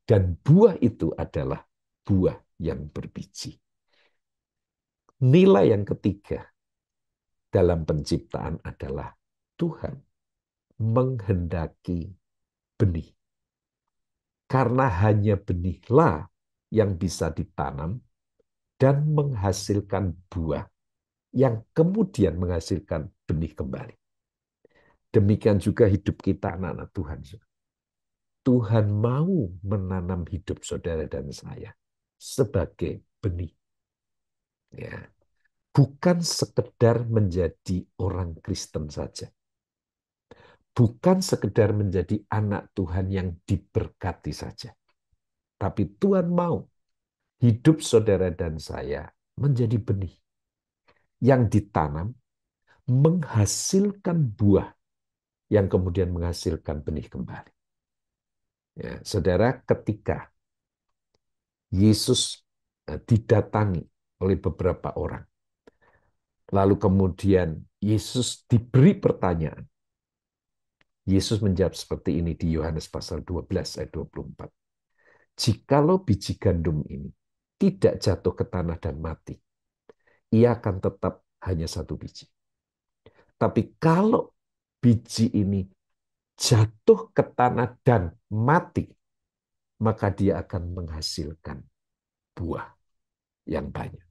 Dan buah itu adalah buah yang berbiji. Nilai yang ketiga dalam penciptaan adalah Tuhan menghendaki benih. Karena hanya benihlah yang bisa ditanam dan menghasilkan buah yang kemudian menghasilkan benih kembali. Demikian juga hidup kita anak-anak Tuhan. Tuhan mau menanam hidup saudara dan saya sebagai benih. Ya. Bukan sekedar menjadi orang Kristen saja. Bukan sekedar menjadi anak Tuhan yang diberkati saja. Tapi Tuhan mau hidup saudara dan saya menjadi benih yang ditanam, menghasilkan buah yang kemudian menghasilkan benih kembali. Ya, saudara, ketika Yesus didatangi oleh beberapa orang, lalu kemudian Yesus diberi pertanyaan, Yesus menjawab seperti ini di Yohanes pasal 12 ayat 24. Jikalau biji gandum ini tidak jatuh ke tanah dan mati, ia akan tetap hanya satu biji. Tapi kalau biji ini jatuh ke tanah dan mati, maka dia akan menghasilkan buah yang banyak.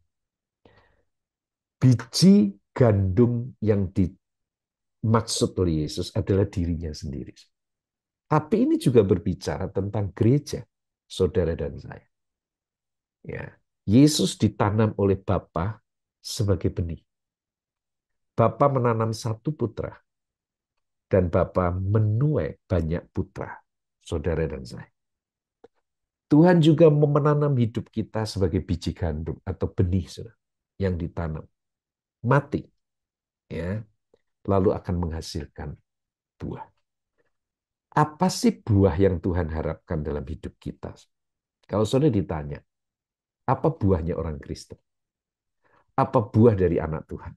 Biji gandum yang dimaksud oleh Yesus adalah dirinya sendiri. Tapi ini juga berbicara tentang gereja, saudara dan saya. Ya, Yesus ditanam oleh Bapa sebagai benih. Bapa menanam satu putra, dan Bapa menuai banyak putra, saudara dan saya. Tuhan juga menanam hidup kita sebagai biji gandum atau benih yang ditanam. Mati, ya, lalu akan menghasilkan buah. Apa sih buah yang Tuhan harapkan dalam hidup kita? Kalau saudara ditanya, apa buahnya orang Kristen? Apa buah dari anak Tuhan?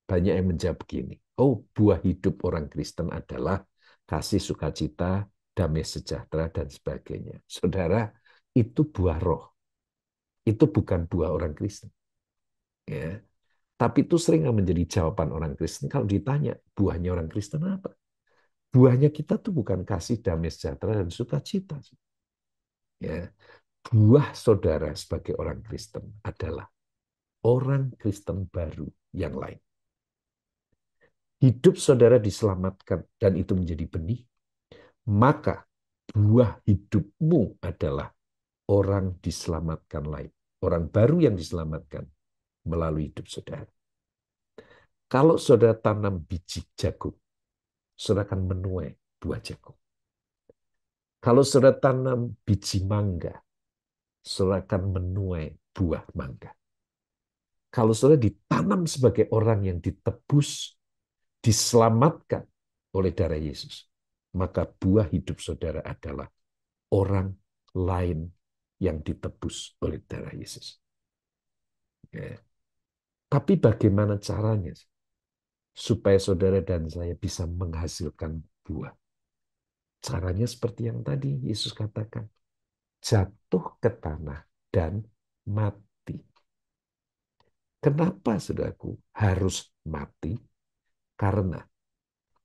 Banyak yang menjawab begini, oh, buah hidup orang Kristen adalah kasih, sukacita, damai sejahtera, dan sebagainya. Saudara, itu buah roh. Itu bukan buah orang Kristen. Ya. Tapi itu sering menjadi jawaban orang Kristen kalau ditanya, buahnya orang Kristen apa? Buahnya kita tuh bukan kasih, damai sejahtera, dan sukacita. Ya. Buah saudara sebagai orang Kristen adalah orang Kristen baru yang lain. Hidup saudara diselamatkan dan itu menjadi benih, maka buah hidupmu adalah orang diselamatkan lain. Orang baru yang diselamatkan melalui hidup saudara. Kalau saudara tanam biji jagung, saudara akan menuai buah jagung. Kalau saudara tanam biji mangga, saudara akan menuai buah mangga. Kalau saudara ditanam sebagai orang yang ditebus, diselamatkan oleh darah Yesus, maka buah hidup saudara adalah orang lain yang ditebus oleh darah Yesus. Ya. Tapi bagaimana caranya supaya saudara dan saya bisa menghasilkan buah? Caranya seperti yang tadi Yesus katakan, jatuh ke tanah dan mati. Kenapa, saudaraku, harus mati? Karena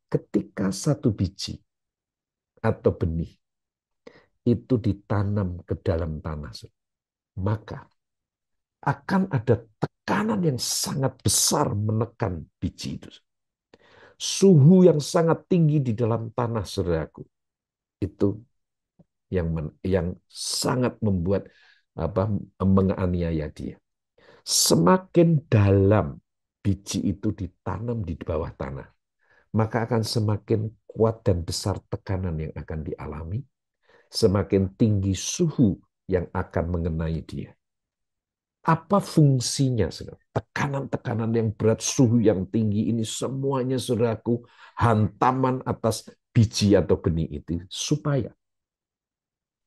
ketika satu biji atau benih itu ditanam ke dalam tanah, maka akan ada tekanan yang sangat besar menekan biji itu. Suhu yang sangat tinggi di dalam tanah, saudaraku, itu yang sangat membuat menganiaya dia. Semakin dalam biji itu ditanam di bawah tanah, maka akan semakin kuat dan besar tekanan yang akan dialami, semakin tinggi suhu yang akan mengenai dia. Apa fungsinya, saudara? Tekanan-tekanan yang berat, suhu yang tinggi ini semuanya, saudaraku, hantaman atas biji atau benih itu, supaya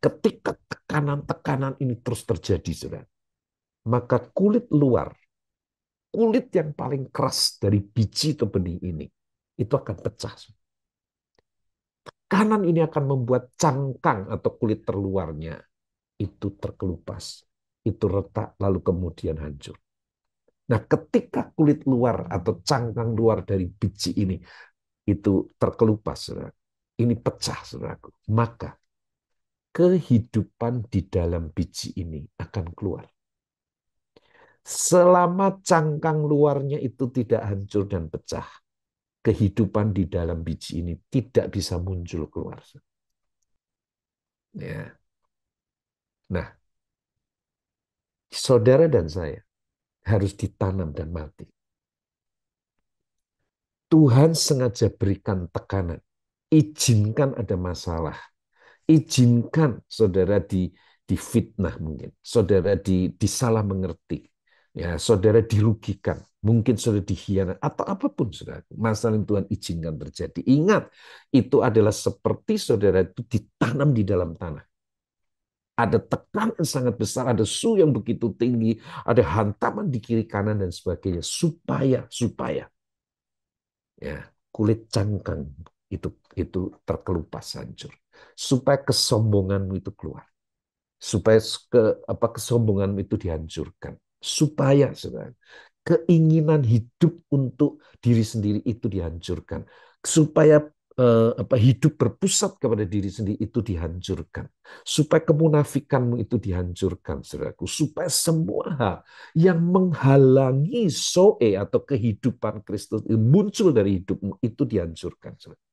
ketika tekanan-tekanan ini terus terjadi, saudara, maka kulit luar, kulit yang paling keras dari biji atau benih ini, itu akan pecah. Tekanan ini akan membuat cangkang atau kulit terluarnya itu terkelupas, itu retak, lalu kemudian hancur. Nah, ketika kulit luar atau cangkang luar dari biji ini itu terkelupas, saudara, ini pecah, saudaraku, maka kehidupan di dalam biji ini akan keluar. Selama cangkang luarnya itu tidak hancur dan pecah, kehidupan di dalam biji ini tidak bisa muncul keluar. Ya. Nah, saudara dan saya harus ditanam dan mati. Tuhan sengaja berikan tekanan. Izinkan ada masalah. Izinkan saudara difitnah mungkin. Saudara disalah mengerti. Ya, saudara dirugikan. Mungkin saudara dikhianat. Atau apapun saudara. Masalah yang Tuhan izinkan terjadi. Ingat, itu adalah seperti saudara itu ditanam di dalam tanah. Ada tekanan sangat besar, ada suhu yang begitu tinggi, ada hantaman di kiri kanan dan sebagainya. Supaya ya, kulit cangkang itu terkelupas hancur, supaya kesombonganmu itu keluar, supaya kesombonganmu itu dihancurkan, supaya saudara, keinginan hidup untuk diri sendiri itu dihancurkan, supaya hidup berpusat kepada diri sendiri itu dihancurkan, supaya kemunafikanmu itu dihancurkan, saudaraku, supaya semua hal yang menghalangi soe atau kehidupan Kristus muncul dari hidupmu itu dihancurkan, saudara.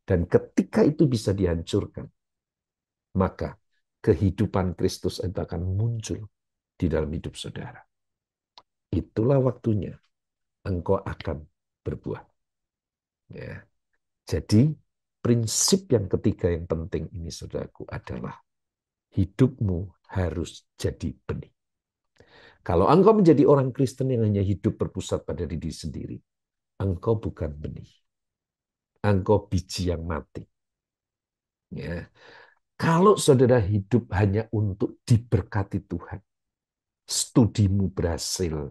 Dan ketika itu bisa dihancurkan, maka kehidupan Kristus itu akan muncul di dalam hidup saudara. Itulah waktunya engkau akan berbuah. Ya. Jadi prinsip yang ketiga yang penting ini, saudaraku, adalah hidupmu harus jadi benih. Kalau engkau menjadi orang Kristen yang hanya hidup berpusat pada diri sendiri, engkau bukan benih. Engkau biji yang mati. Ya. Kalau saudara hidup hanya untuk diberkati Tuhan, studimu berhasil,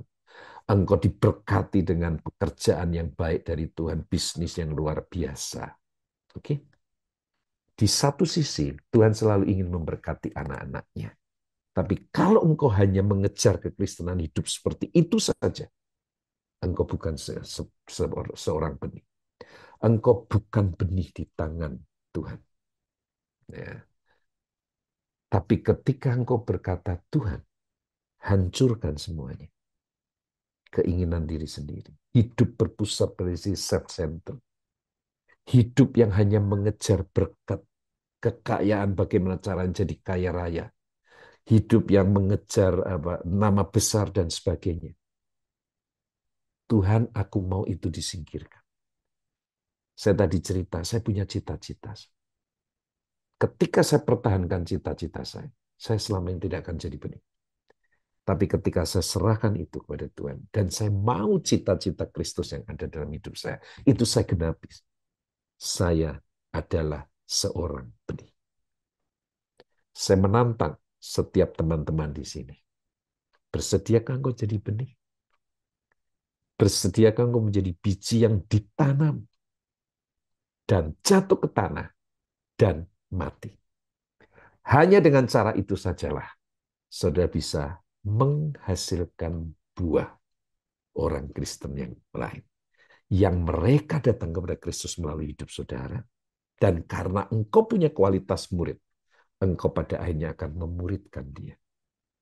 engkau diberkati dengan pekerjaan yang baik dari Tuhan, bisnis yang luar biasa. Oke? Di satu sisi, Tuhan selalu ingin memberkati anak-anaknya. Tapi kalau engkau hanya mengejar kekristenan hidup seperti itu saja, engkau bukan seorang benih. Engkau bukan benih di tangan Tuhan. Ya. Tapi ketika engkau berkata, Tuhan, hancurkan semuanya. Keinginan diri sendiri. Hidup berpusat pada self-centered. Hidup yang hanya mengejar berkat, kekayaan, bagaimana caranya jadi kaya raya. Hidup yang mengejar nama besar dan sebagainya. Tuhan, aku mau itu disingkirkan. Saya tadi cerita, saya punya cita-cita. Ketika saya pertahankan cita-cita saya, saya selama ini tidak akan jadi benih. Tapi ketika saya serahkan itu kepada Tuhan, dan saya mau cita-cita Kristus yang ada dalam hidup saya, itu saya genapi. Saya adalah seorang benih. Saya menantang setiap teman-teman di sini. Bersediakah engkau jadi benih? Bersediakah engkau menjadi biji yang ditanam dan jatuh ke tanah dan mati? Hanya dengan cara itu sajalah saudara bisa menghasilkan buah orang Kristen yang lain. Yang mereka datang kepada Kristus melalui hidup saudara. Dan karena engkau punya kualitas murid, engkau pada akhirnya akan memuridkan dia.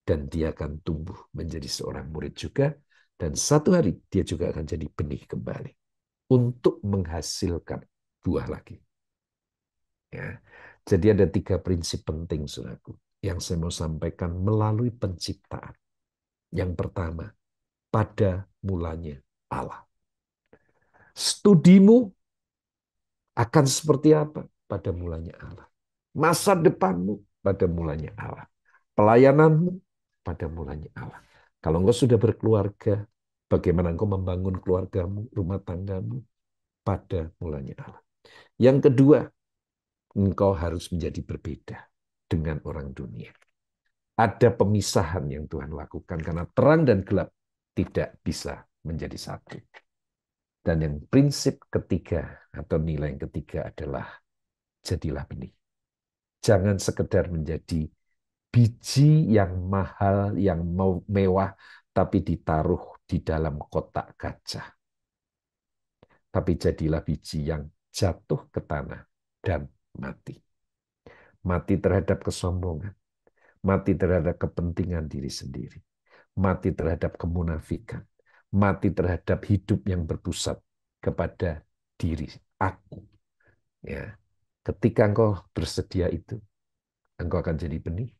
Dan dia akan tumbuh menjadi seorang murid juga. Dan satu hari dia juga akan jadi benih kembali. Untuk menghasilkan buah lagi. Ya. Jadi ada 3 prinsip penting, saudaraku, yang saya mau sampaikan melalui penciptaan. Yang pertama, pada mulanya Allah. Studimu akan seperti apa? Pada mulanya Allah. Masa depanmu pada mulanya Allah. Pelayananmu pada mulanya Allah. Kalau engkau sudah berkeluarga, bagaimana engkau membangun keluargamu, rumah tanggamu? Pada mulanya Allah. Yang kedua, engkau harus menjadi berbeda dengan orang dunia. Ada pemisahan yang Tuhan lakukan karena terang dan gelap tidak bisa menjadi satu. Dan yang prinsip ketiga atau nilai yang ketiga adalah jadilah benih. Jangan sekedar menjadi biji yang mahal, yang mewah, tapi ditaruh di dalam kotak kaca. Tapi jadilah biji yang jatuh ke tanah dan mati. Mati terhadap kesombongan. Mati terhadap kepentingan diri sendiri. Mati terhadap kemunafikan. Mati terhadap hidup yang berpusat kepada diri aku. Ya. Ketika engkau bersedia itu, engkau akan jadi benih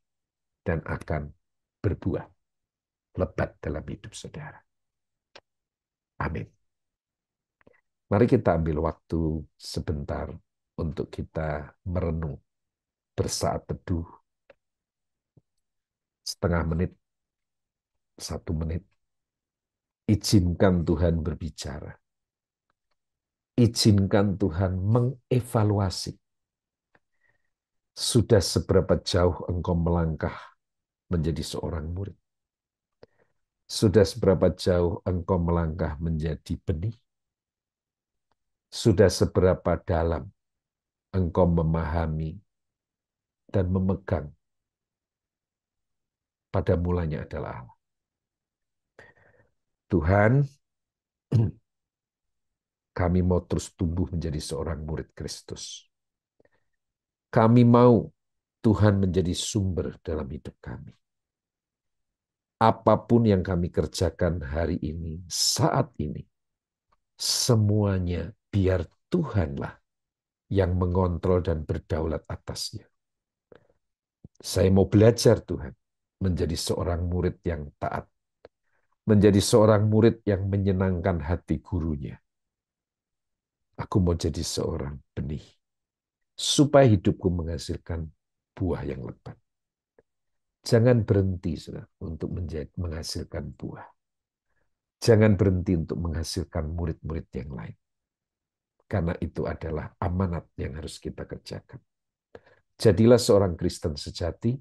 dan akan berbuah lebat dalam hidup saudara. Amin. Mari kita ambil waktu sebentar untuk kita merenung bersaat teduh. Setengah menit, 1 menit. Izinkan Tuhan berbicara. Izinkan Tuhan mengevaluasi. Sudah seberapa jauh engkau melangkah menjadi seorang murid? Sudah seberapa jauh engkau melangkah menjadi benih? Sudah seberapa dalam engkau memahami dan memegang pada mulanya adalah Allah. Tuhan, kami mau terus tumbuh menjadi seorang murid Kristus. Kami mau Tuhan menjadi sumber dalam hidup kami. Apapun yang kami kerjakan hari ini, saat ini, semuanya biar Tuhanlah yang mengontrol dan berdaulat atasnya. Saya mau belajar Tuhan, menjadi seorang murid yang taat. Menjadi seorang murid yang menyenangkan hati gurunya. Aku mau jadi seorang benih. Supaya hidupku menghasilkan buah yang lebat. Jangan berhenti saudara, untuk menghasilkan buah. Jangan berhenti untuk menghasilkan murid-murid yang lain. Karena itu adalah amanat yang harus kita kerjakan. Jadilah seorang Kristen sejati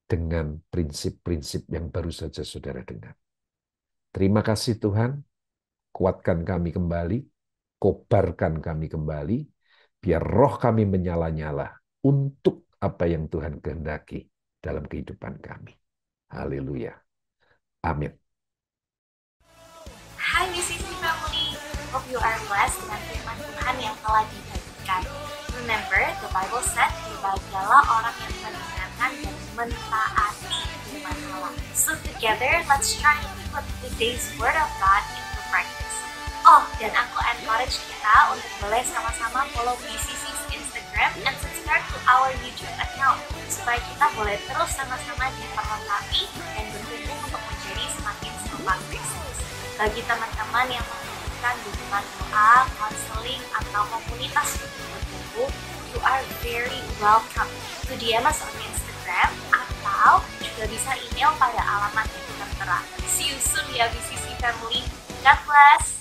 dengan prinsip-prinsip yang baru saja saudara dengar. Terima kasih Tuhan, kuatkan kami kembali, kobarkan kami kembali, biar roh kami menyala-nyala untuk apa yang Tuhan kehendaki dalam kehidupan kami. Haleluya. Amin. Hai BCC Family, hope you are blessed dengan firman Tuhan yang telah dibagikan. Remember, the Bible said, berbahagialah orang yang mendengarkan dan mentaati firman Allah. So together, let's try to put today's word of God into practice. Oh, dan aku encourage kita untuk boleh sama-sama follow BCC's Instagram and subscribe to our YouTube account supaya kita boleh terus sama-sama diperlengkapi dan bertumbuh untuk menjadi semakin serupa Kristus. Bagi teman-teman yang membutuhkan dukungan doa, konseling, atau komunitas untuk bertumbuh, you are very welcome to DM us on Instagram Instagram atau juga bisa email pada alamat yang tertera. See you soon ya BCC Family. God bless.